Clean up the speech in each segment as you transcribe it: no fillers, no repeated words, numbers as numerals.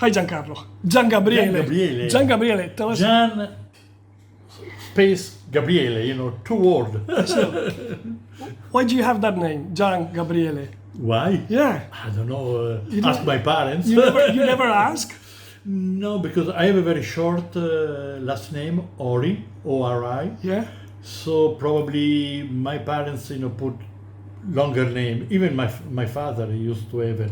Hi Giancarlo. Gian Gabriele. Gian Gabriele, tell us. Gian space Gabriele, 2 words. Why do you have that name, Gian Gabriele? Why? Yeah. I don't know. You Ask don't- my parents. You never ask? No, because I have a very short last name, Ori, O-R-I. Yeah. So probably my parents, put longer name. Even my father used to have a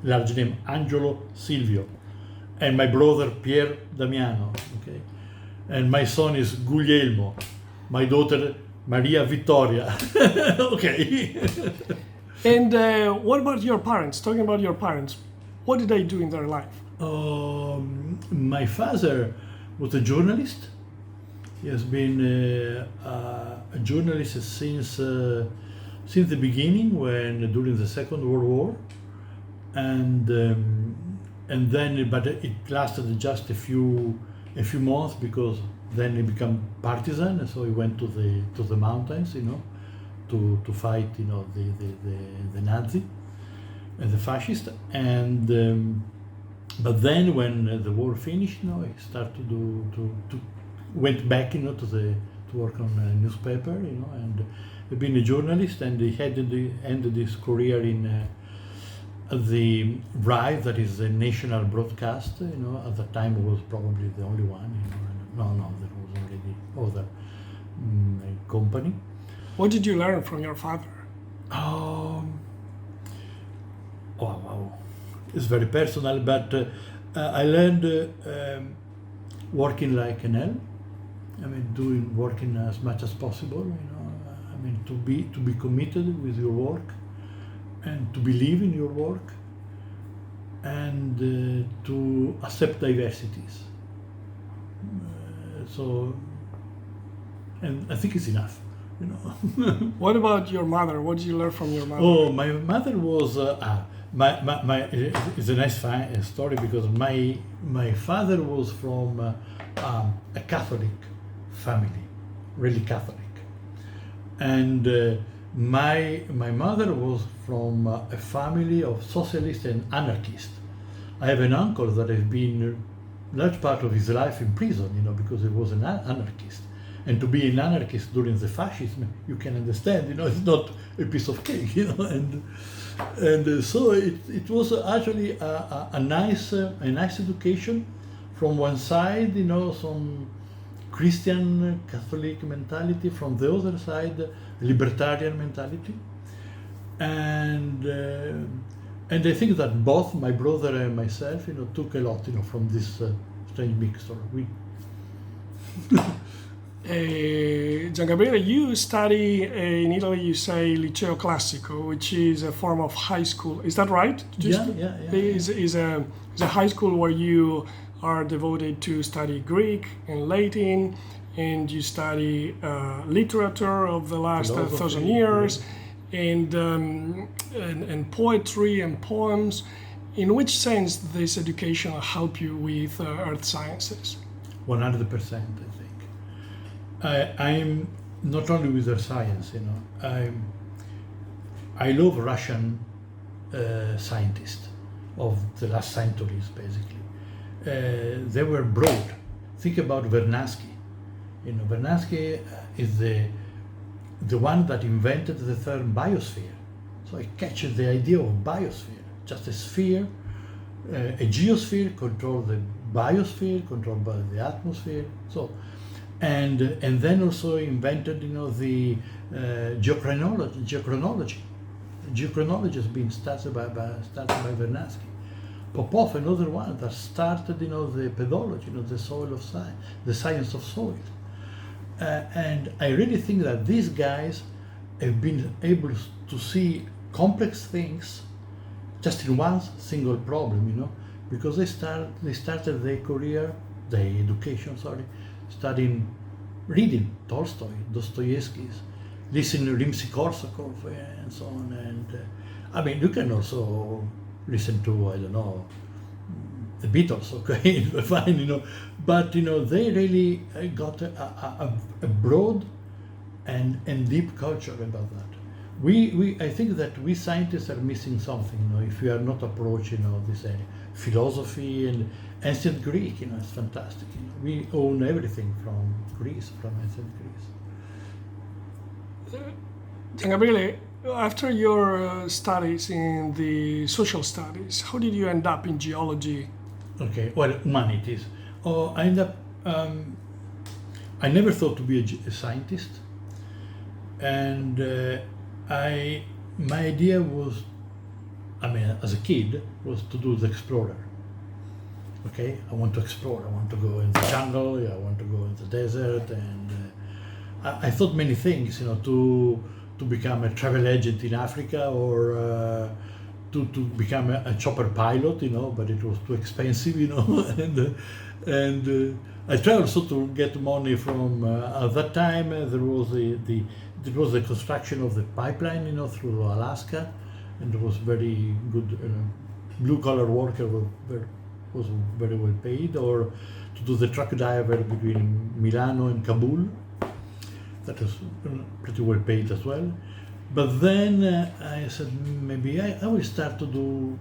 large name, Angelo Silvio, and my brother Pier Damiano. Okay, and my son is Guglielmo, my daughter Maria Vittoria. Okay. And what about your parents? Talking about your parents, what did they do in their life? My father was a journalist. He has been a journalist since the beginning, during the Second World War, and then, but it lasted just a few months, because then he became partisan, and so he went to the mountains, to fight, the Nazi and the fascist, and but then when the war finished, he started to went back, to work on a newspaper, and been a journalist, and he ended his career in the RAI, that is the national broadcast. At the time it was probably the only one. No, there was already other company. What did you learn from your father? Wow. It's very personal, but I learned working like an L. Working as much as possible. To be committed with your work, and to believe in your work, and to accept diversities. And I think it's enough. What about your mother? What did you learn from your mother? Oh, my mother was my it's a nice story, because my father was from a Catholic family, really Catholic, and my mother was from a family of socialists and anarchists. I have an uncle that has been a large part of his life in prison, because he was an anarchist. And to be an anarchist during the fascism, you can understand, it's not a piece of cake, and so it was actually a nice education. From one side, some Christian Catholic mentality, from the other side, libertarian mentality, and I think that both my brother and myself, took a lot, from this strange mixture. Gian Gabriele, you study in Italy, you say Liceo Classico, which is a form of high school. Is that right? Yeah. Is a high school where you are devoted to study Greek and Latin, and you study literature of the last 1,000 years, and poetry and poems. In which sense this education help you with earth sciences? 100%, I think. I'm not only with earth science, I love Russian scientists of the last centuries, basically. They were broad. Think about Vernadsky. Vernadsky is the one that invented the term biosphere. So it catches the idea of biosphere, just a sphere, a geosphere controlled the biosphere, controlled by the atmosphere. So, and then also invented, the geochronology. Geochronology has been started by Vernadsky. Popov, another one that started, the pedology, the soil of science, the science of soil. And I really think that these guys have been able to see complex things just in one single problem, because they started their career, their education, studying, reading Tolstoy, Dostoevsky, listening to Rimsky-Korsakov, and so on. And you can also listen to, I don't know, the Beatles, okay, fine, but they really got a broad and deep culture about that. I think that we scientists are missing something, if we are not approaching, this philosophy and ancient Greek, it's fantastic. We own everything from Greece, from ancient Greece. Gian Gabriele, after your studies in the social studies, how did you end up in geology? Okay, well, humanities. I end up. I never thought to be a scientist, and my idea was, as a kid, was to do the explorer. Okay, I want to explore. I want to go in the jungle. I want to go in the desert, and I thought many things. To become a travel agent in Africa, or to become a chopper pilot. But it was too expensive. and I tried also to get money from. At that time, there was the construction of the pipeline, through Alaska, and it was very good. Blue collar worker was very well paid, or to do the truck driver between Milano and Kabul. That was pretty well paid as well. But then I said maybe I will start to do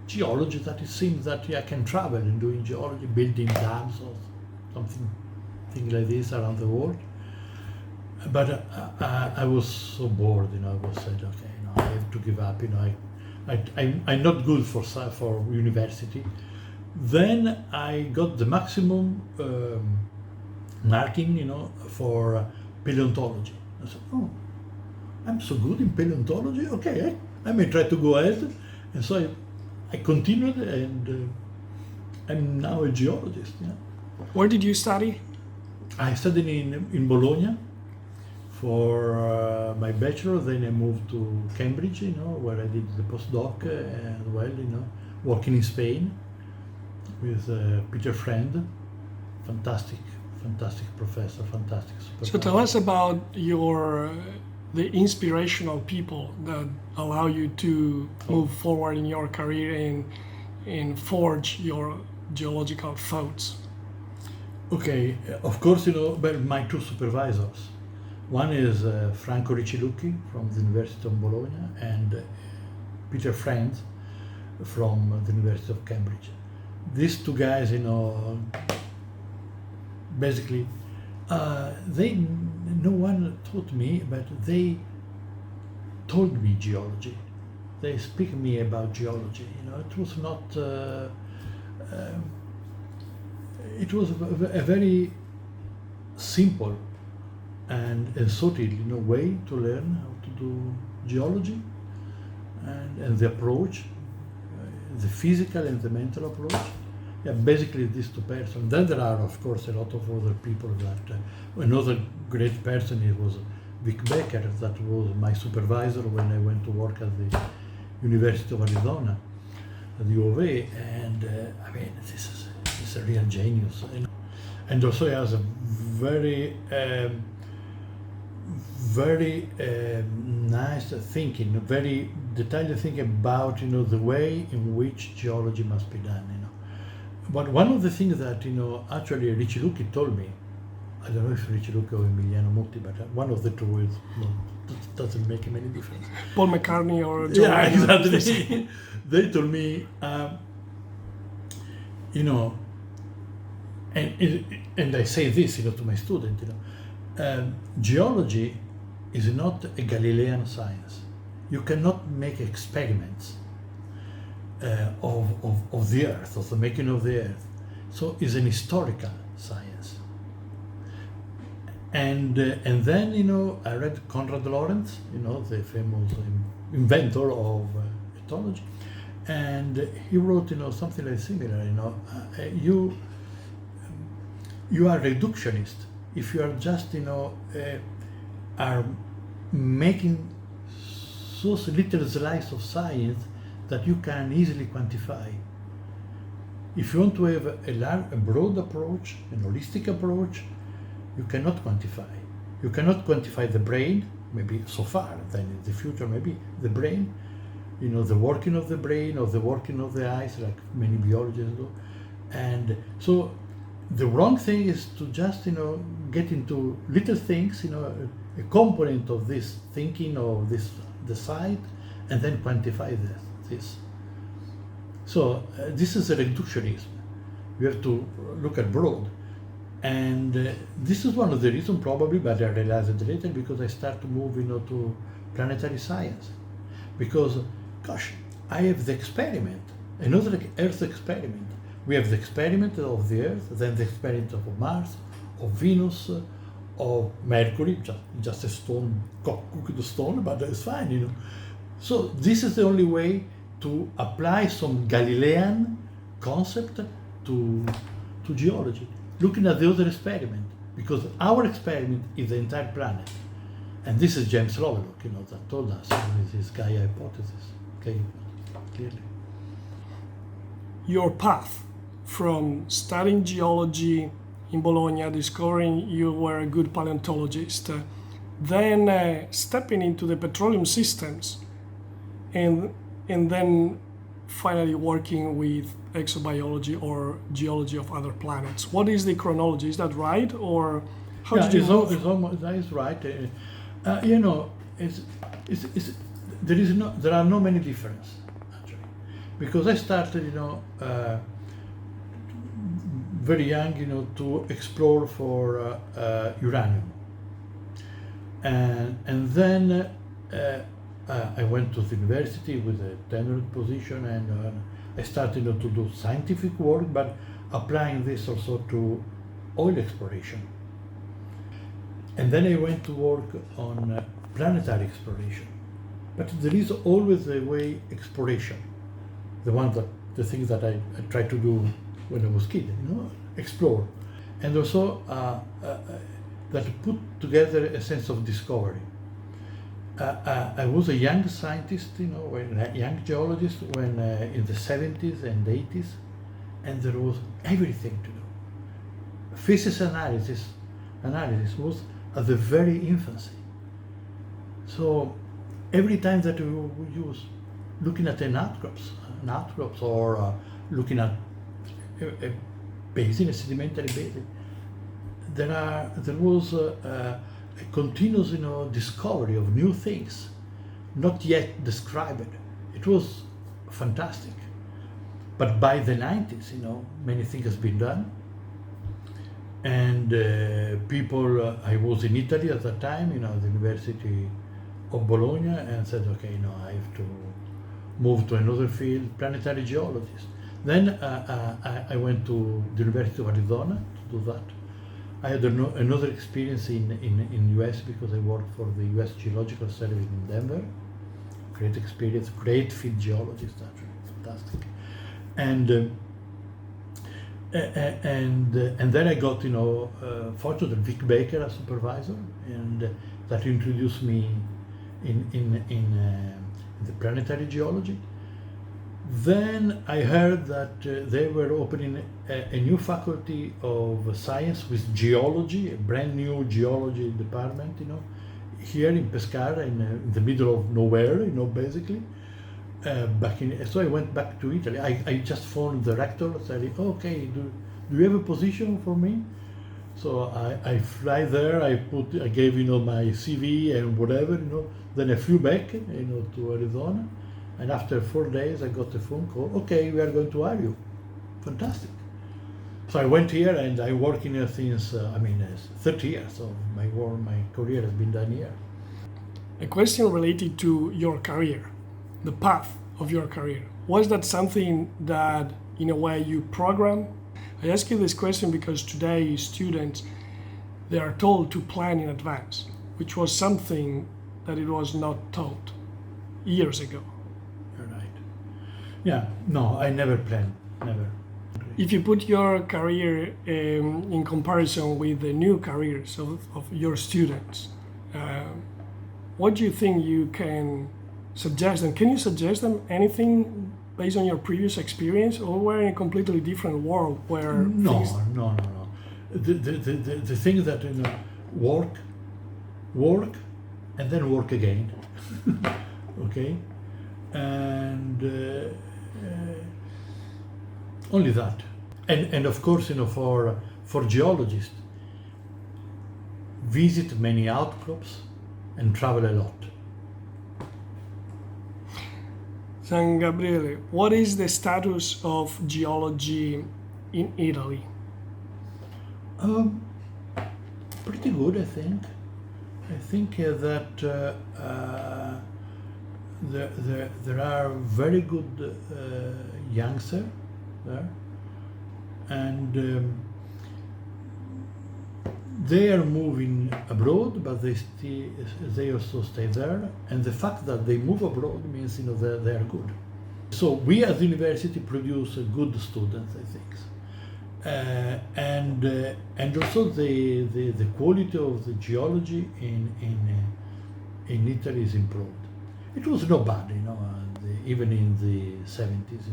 geology. That it seems that I can travel in doing geology, building dams or something like this around the world. But I was so bored, I was said, okay, I have to give up. I'm not good for university. Then I got the maximum marking, for paleontology. I said, oh, I'm so good in paleontology. Okay, I may try to go ahead. And so I continued, and I'm now a geologist. Yeah. Where did you study? I studied in Bologna for my bachelor. Then I moved to Cambridge, where I did the postdoc as well, working in Spain with Peter Friend, fantastic professor, fantastic supervisor. So tell us about the inspirational people that allow you to move forward in your career and forge your geological thoughts. Okay, of course, but my two supervisors. One is Franco Riccilucchi from the University of Bologna, and Peter Friend from the University of Cambridge. These two guys, basically, no one taught me, but they told me geology. They speak me about geology. It was not. It was a very simple and subtle, way to learn how to do geology, and the approach, the physical and the mental approach. Yeah, basically these two persons. Then there are, of course, a lot of other people that. Another great person was Vic Becker, that was my supervisor when I went to work at the University of Arizona, at the U of A, and this is a real genius. And also he has a very nice thinking, very detailed thinking about the way in which geology must be done. But one of the things that actually Riccilucchi told me, I don't know if Riccilucchi or Emiliano Mutti, but one of the two is doesn't make any difference. Paul McCartney or John Yeah, exactly. They told me, and I say this, to my student, geology is not a Galilean science. You cannot make experiments of the Earth, of the making of the Earth. So it's an historical science. And then I read Konrad Lorenz, the famous inventor of ethology, and he wrote something like similar. You are reductionist if you are just are making so little slice of science that you can easily quantify. If you want to have a broad approach, an holistic approach, you cannot quantify. You cannot quantify the brain, maybe so far, then in the future maybe the brain, the working of the brain or the working of the eyes, like many biologists do. And so the wrong thing is to just, get into little things, a a component of this thinking of the site, and then quantify this. So this is a reductionism. You have to look at broad. And this is one of the reasons probably, but I realized it later, because I start to move to planetary science. Because, gosh, I have the experiment, another Earth experiment. We have the experiment of the Earth, then the experiment of Mars, of Venus, of Mercury, just a stone, cooked stone, but it's fine, So this is the only way to apply some Galilean concept to geology, looking at the other experiment, because our experiment is the entire planet. And this is James Lovelock, that told us with his Gaia hypothesis, clearly. Your path from studying geology in Bologna, discovering you were a good paleontologist, then stepping into the petroleum systems, and then finally working with exobiology or geology of other planets. What is the chronology? Is that right, or how did you move? That is right. There are no many differences actually, because I started, very young, to explore for uranium, and then I went to the university with a tenured position, and I started to do scientific work, but applying this also to oil exploration. And then I went to work on planetary exploration. But there is always a way exploration, the thing that I tried to do when I was a kid, explore. And also that put together a sense of discovery. I was a young scientist, a young geologist when in the 70s and 80s, and there was everything to do. Physics analysis was at the very infancy. So every time that we use looking at an outcrops or looking at a basin, a sedimentary basin, there was a continuous, discovery of new things, not yet described. It was fantastic. But by the 90s, many things has been done. And people, I was in Italy at that time, the University of Bologna, and said, okay, I have to move to another field, planetary geologist. Then I went to the University of Arizona to do that. I had another experience in US because I worked for the US Geological Survey in Denver. Great experience, great field geologist, actually, fantastic. And then I got, fortunately, Vic Baker as supervisor, and that introduced me in the planetary geology. Then I heard that they were opening a new faculty of science with geology, a brand new geology department, here in Pescara, in the middle of nowhere, basically. So I went back to Italy. I just phoned the rector, said, okay, do you have a position for me? So I fly there, I gave, my CV and whatever, then I flew back, to Arizona. And after 4 days, I got a phone call. Okay, we are going to hire you. Fantastic. So I went here and I work in here since 30 years. So my career has been done here. A question related to your career, the path of your career. Was that something that, in a way, you program? I ask you this question because today students, they are told to plan in advance, which was something that it was not taught years ago. Yeah, no, I never planned, never. If you put your career in comparison with the new careers of your students, what do you think you can suggest them? Can you suggest them anything based on your previous experience, or we're in a completely different world where No. The thing that, work, and then work again, okay? And only that, and of course, for geologists, visit many outcrops, and travel a lot. Gian Gabriele, what is the status of geology in Italy? Pretty good, I think. I think that there are very good youngsters there, and they are moving abroad, but they also stay there. And the fact that they move abroad means they are good. So we as the university produce good students, I think. And also the quality of the geology in Italy is improved. It was not bad, even in the 70s,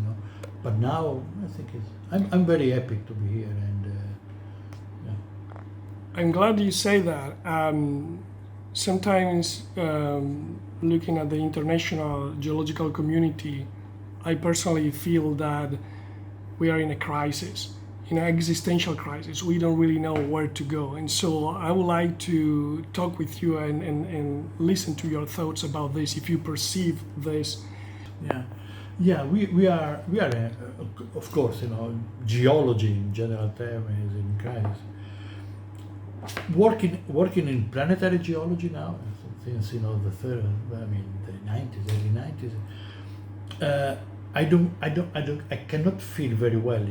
But now I think I'm very happy to be here, and I'm glad you say that. Sometimes looking at the international geological community, I personally feel that we are in a crisis, in an existential crisis. We don't really know where to go. And so I would like to talk with you and listen to your thoughts about this, if you perceive this. Yeah, we are of course, geology in general terms is in crisis. Working in planetary geology now since the 90s, early 90s. I cannot feel very well,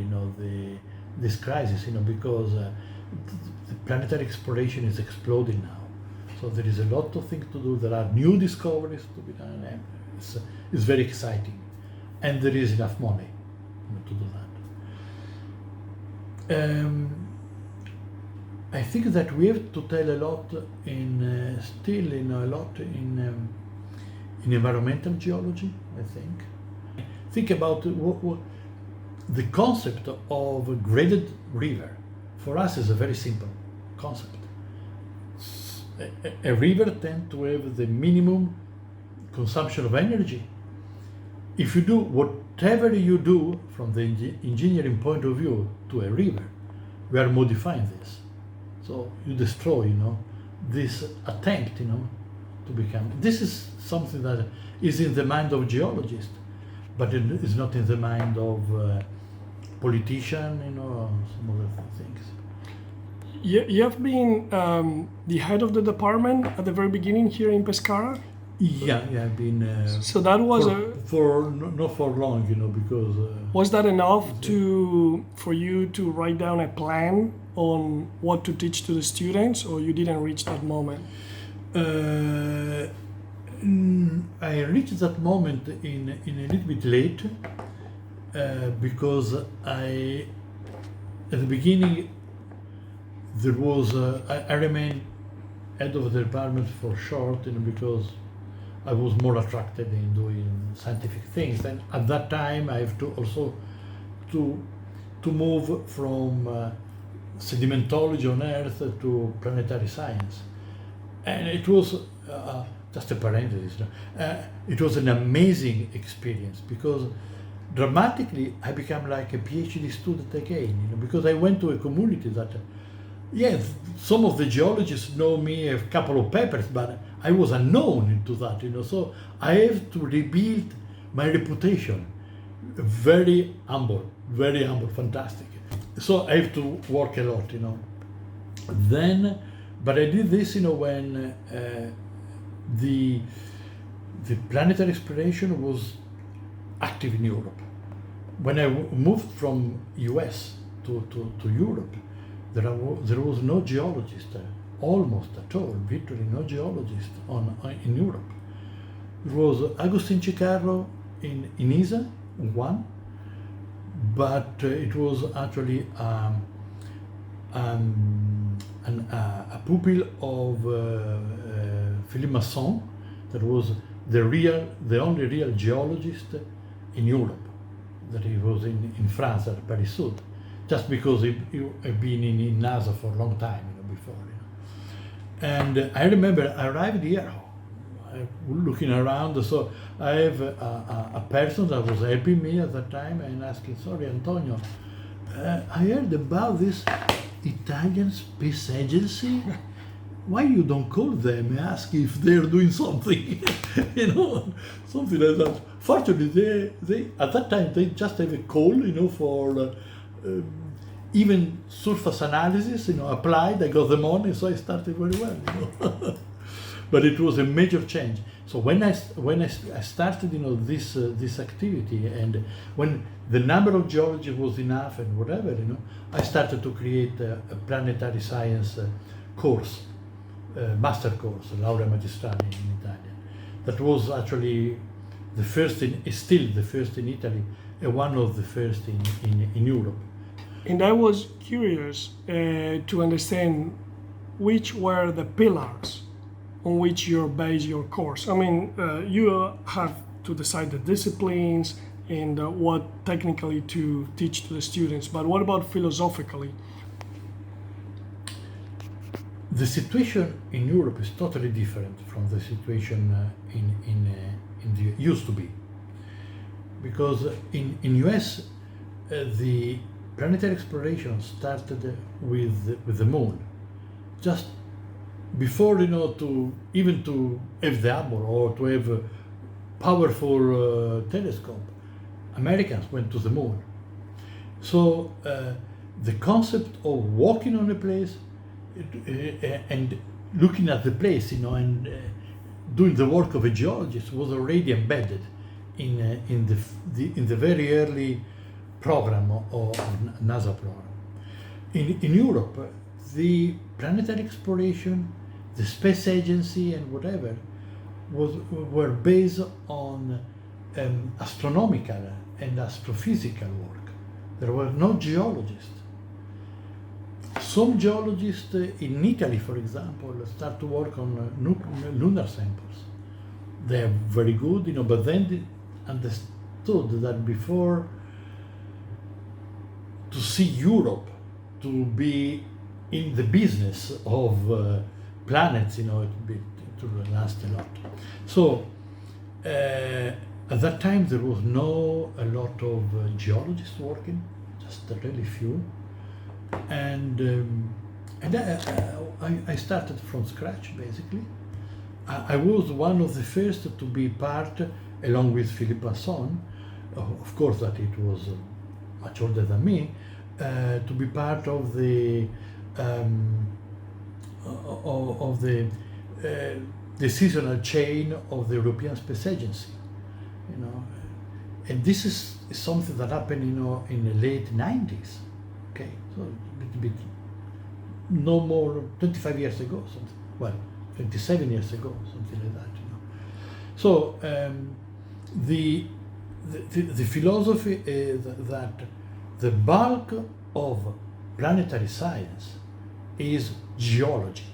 this crisis, because the planetary exploration is exploding now. So there is a lot of things to do. There are new discoveries to be done. And it's very exciting, and there is enough money, to do that. I think that we have to tell a lot in environmental geology. I think about what the concept of a graded river. For us is a very simple concept. A river tends to have the minimum consumption of energy. If you do whatever you do from the engineering point of view to a river, we are modifying this. So you destroy, this attempt, to become. This is something that is in the mind of geologists, but it is not in the mind of politicians, some other things. You have been the head of the department at the very beginning here in Pescara? Yeah, I've been. So that was not for long, because. Was that enough for you to write down a plan on what to teach to the students, or you didn't reach that moment? I reached that moment in a little bit late, because at the beginning there was I remained head of the department for short, because I was more attracted in doing scientific things, and at that time I have to also to move from sedimentology on Earth to planetary science, and it was just a parenthesis. It was an amazing experience, because dramatically I became like a PhD student again, because I went to a community that. Yes, some of the geologists know me, a couple of papers, but I was unknown into that, so I have to rebuild my reputation. Very humble, fantastic. So I have to work a lot, Then, but I did this, when the planetary exploration was active in Europe. When I moved from US to Europe, there was no geologist almost at all, virtually no geologist in Europe. It was Agustin Ciccarro in Isa, one, but it was actually a pupil of Philippe Masson, that was the only real geologist in Europe, that he was in France at Paris Sud. Just because he had been in NASA for a long time, before. And I remember I arrived here, looking around. So I have a person that was helping me at that time, and asking, "Sorry, Antonio, I heard about this Italian space agency. why you don't call them and ask if they're doing something, you know, something like that. Fortunately, they at that time they just have a call, you know, for even surface analysis, you know, applied. I got the money, so I started very well, you know. But it was a major change. So when I started, you know, this activity, and when the number of geologists was enough and whatever, you know, I started to create a planetary science course, master course, laurea magistrale in Italian. That was actually the first is still the first in Italy, and one of the first in Europe. And I was curious to understand which were the pillars on which you base your course. I mean, you have to decide the disciplines and what technically to teach to the students, but what about philosophically? The situation in Europe is totally different from the situation in the used to be, because in US the planetary exploration started with the moon, just before, you know, to have the Hubble or to have a powerful telescope. Americans went to the moon. So the concept of walking on a place and looking at the place, you know, and doing the work of a geologist was already embedded in the very early program of NASA program. In Europe, the planetary exploration, the space agency, and whatever were based on astronomical and astrophysical work. There were no geologists. Some geologists in Italy, for example, start to work on lunar samples. They are very good, you know, but then they understood that before to see Europe to be in the business of planets, you know, it would last a lot. So at that time there was a lot of geologists working, just really few, and I started from scratch basically. I was one of the first to be part, along with Philippe Masson, of course that it was much older than me, to be part of the decisional chain of the European Space Agency, you know, and this is something that happened, you know, in the late 90s. Okay, so a little bit, no more, 25 years ago, something. Well, 27 years ago, something like that, you know. So the philosophy is that the bulk of planetary science is geology,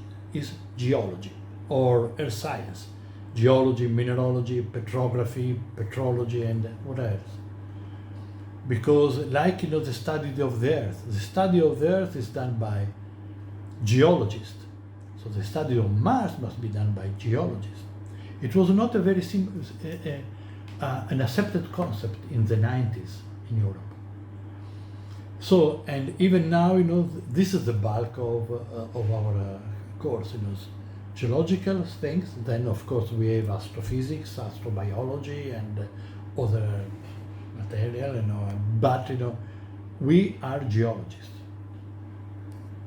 or earth science, geology, mineralogy, petrography, petrology, and what else. Because, like, you know, the study of the Earth is done by geologists. So the study of Mars must be done by geologists. It was not a very simple, an accepted concept in the 90s in Europe. So, and even now, you know, this is the bulk of our course, you know, geological things. Then, of course, we have astrophysics, astrobiology, and other material, you know. But, you know, we are geologists.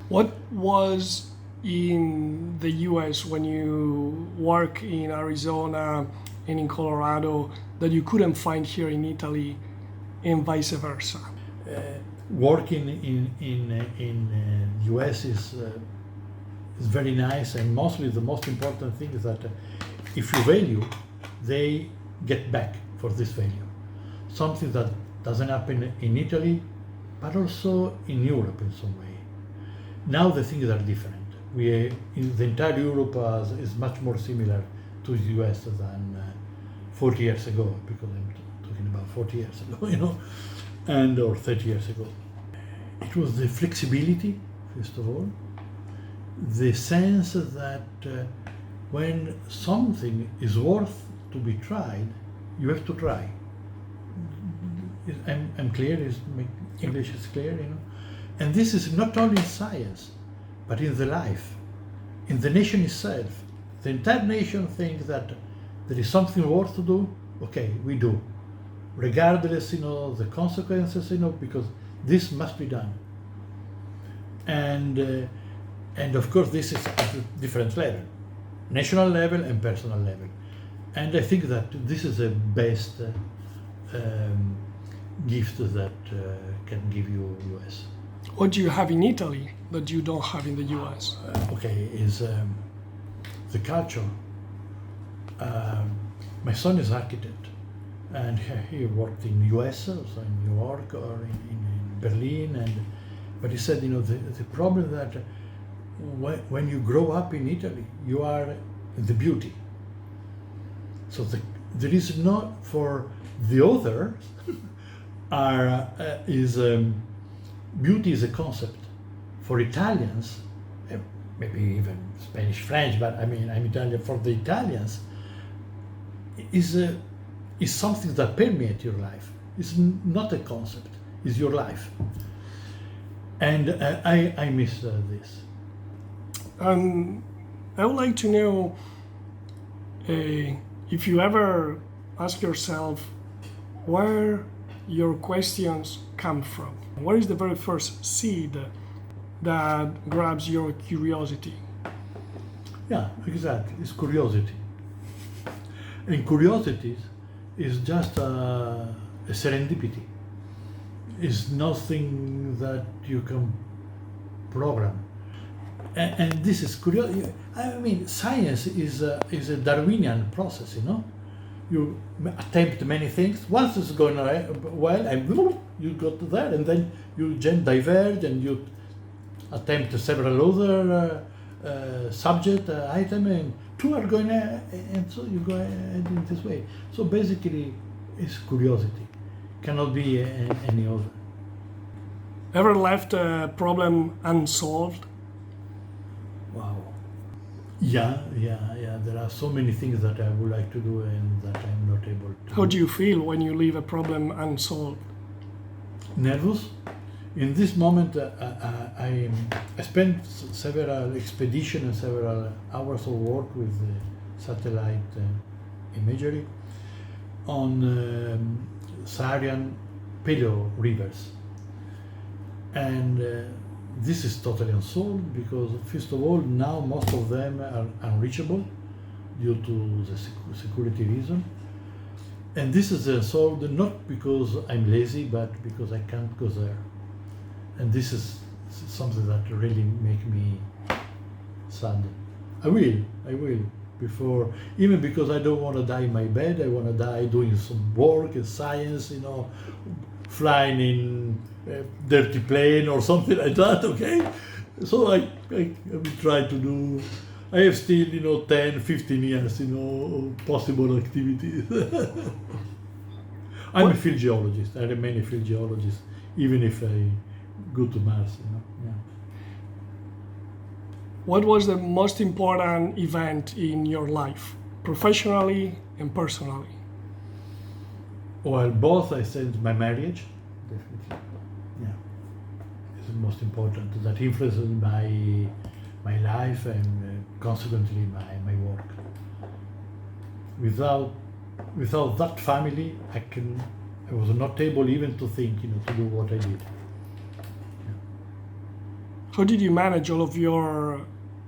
What was in the US when you work in Arizona and in Colorado that you couldn't find here in Italy, and vice versa? Working in US is very nice, and mostly the most important thing is that if you value, they get back for this value. Something that doesn't happen in Italy, but also in Europe in some way. Now the things are different. The entire Europe is much more similar to the US than 40 years ago, because I'm talking about 40 years ago, you know, or 30 years ago. It was the flexibility, first of all, the sense that when something is worth to be tried, you have to try. I'm clear, English is clear, you know. And this is not only in science, but in the life. in the nation itself. The entire nation thinks that there is something worth to do. Okay, we do, regardless, the consequences, because this must be done. And of course, this is at a different level, national level and personal level. And I think that this is the best gift that can give you US. What do you have in Italy that you don't have in the US? Okay, is the culture. My son is architect, and he worked in US, so in New York or in Berlin, but he said, the problem that when you grow up in Italy, you are the beauty. So there is not for the other beauty is a concept. For Italians, maybe even Spanish, French, but I'm Italian. For the Italians, is something that permeates your life. It's not a concept. It's your life. And I miss this. I would like to know if you ever ask yourself where your questions come from. What is the very first seed that grabs your curiosity? Yeah, exactly. It's curiosity. And curiosity is just a serendipity. It's nothing that you can program. And this is curiosity. Science is a Darwinian process, You attempt many things. Once it's going well, and you got there, and then you diverge, and you attempt several other subject item, and two are going, and so you go ahead in this way. So basically, it's curiosity. Cannot be any other. Ever left a problem unsolved? Wow. Yeah. There are so many things that I would like to do and that I'm not able to. How do you feel when you leave a problem unsolved? Nervous. In this moment, I spent several expeditions and several hours of work with satellite imagery on Saharan paleo rivers. And this is totally unsolved because, first of all, now most of them are unreachable due to the security reason. And this is unsolved not because I'm lazy, but because I can't go there. And this is something that really makes me sad. I will, before, even because I don't want to die in my bed, I want to die doing some work in science, flying in a dirty plane or something like that, okay? So I will try to do, I have still, 10, 15 years, possible activities. I'm a field geologist, I remain a field geologist, even if I go to Mars, yeah. What was the most important event in your life, professionally and personally? Well, both, I said my marriage, definitely, yeah. It's the most important, that influences my life and consequently my work. Without that family, I was not able even to think, to do what I did. Yeah. How did you manage all of your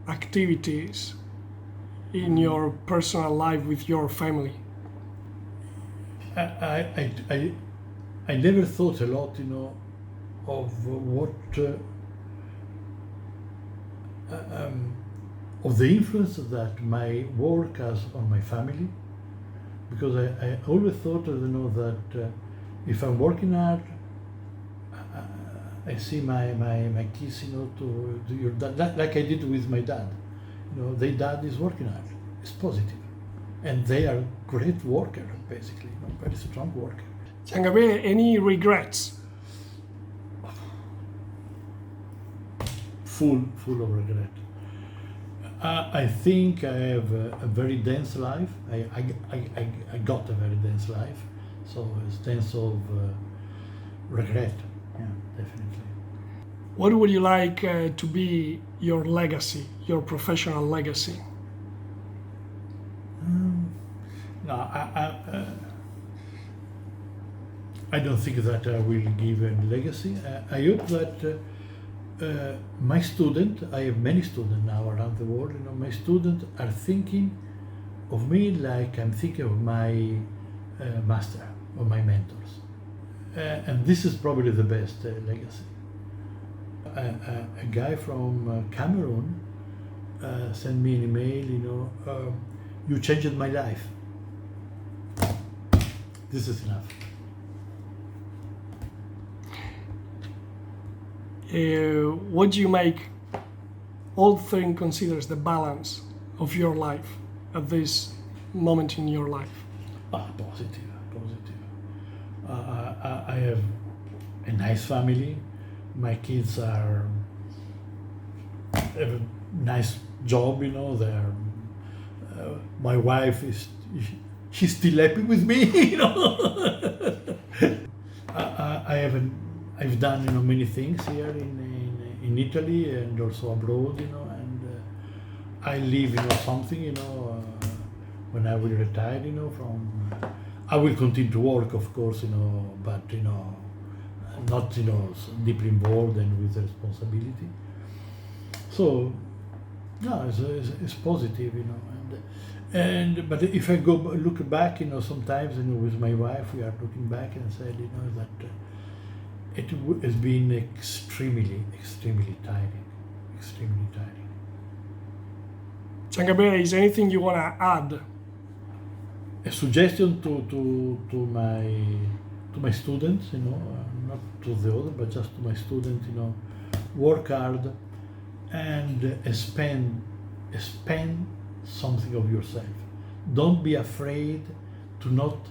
activities in your personal life with your family? I never thought a lot, of what of the influence that my work has on my family, because I always thought, that if I'm working hard, I see my kids, to do your dad, like I did with my dad. Their dad is working hard. It's positive, and they are great worker, basically, very strong worker. Gian Gabriele, any regrets? Full of regret. I think I have a very dense life. I got a very dense life, so it's dense of regret. Yeah, definitely. What would you like to be your legacy, your professional legacy? No, I don't think that I will give a legacy. I hope that my student, I have many students now around the world, my students are thinking of me like I'm thinking of my master or my mentors. And this is probably the best legacy. A guy from Cameroon sent me an email, you changed my life. This is enough. What do you make, all things considered, the balance of your life at this moment in your life? Positive. I have a nice family. My kids have a nice job, they're, my wife she's still happy with me, I've done many things here in Italy and also abroad, and I leave something, when I will retire, from I will continue to work, of course, but not deeply involved and with responsibility. So no, it's positive, and but if I go look back, sometimes with my wife we are looking back and said, that it has been extremely tiring. Gian Gabriele, is there anything you want to add? A suggestion to my students, not to the other, but just to my students, work hard and spend something of yourself. Don't be afraid to not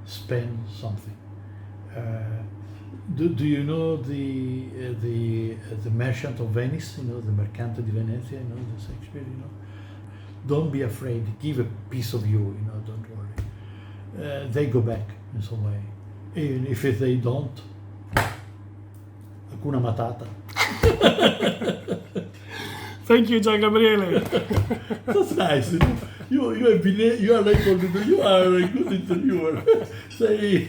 spend something. Do you know the Merchant of Venice? The Mercante di Venezia, the Shakespeare. Don't be afraid. Give a piece of you. Don't worry. They go back in some way. Even if they don't, Hakuna Matata. Thank you, Gian Gabriele. That's nice. You are like you are a good interviewer. Say.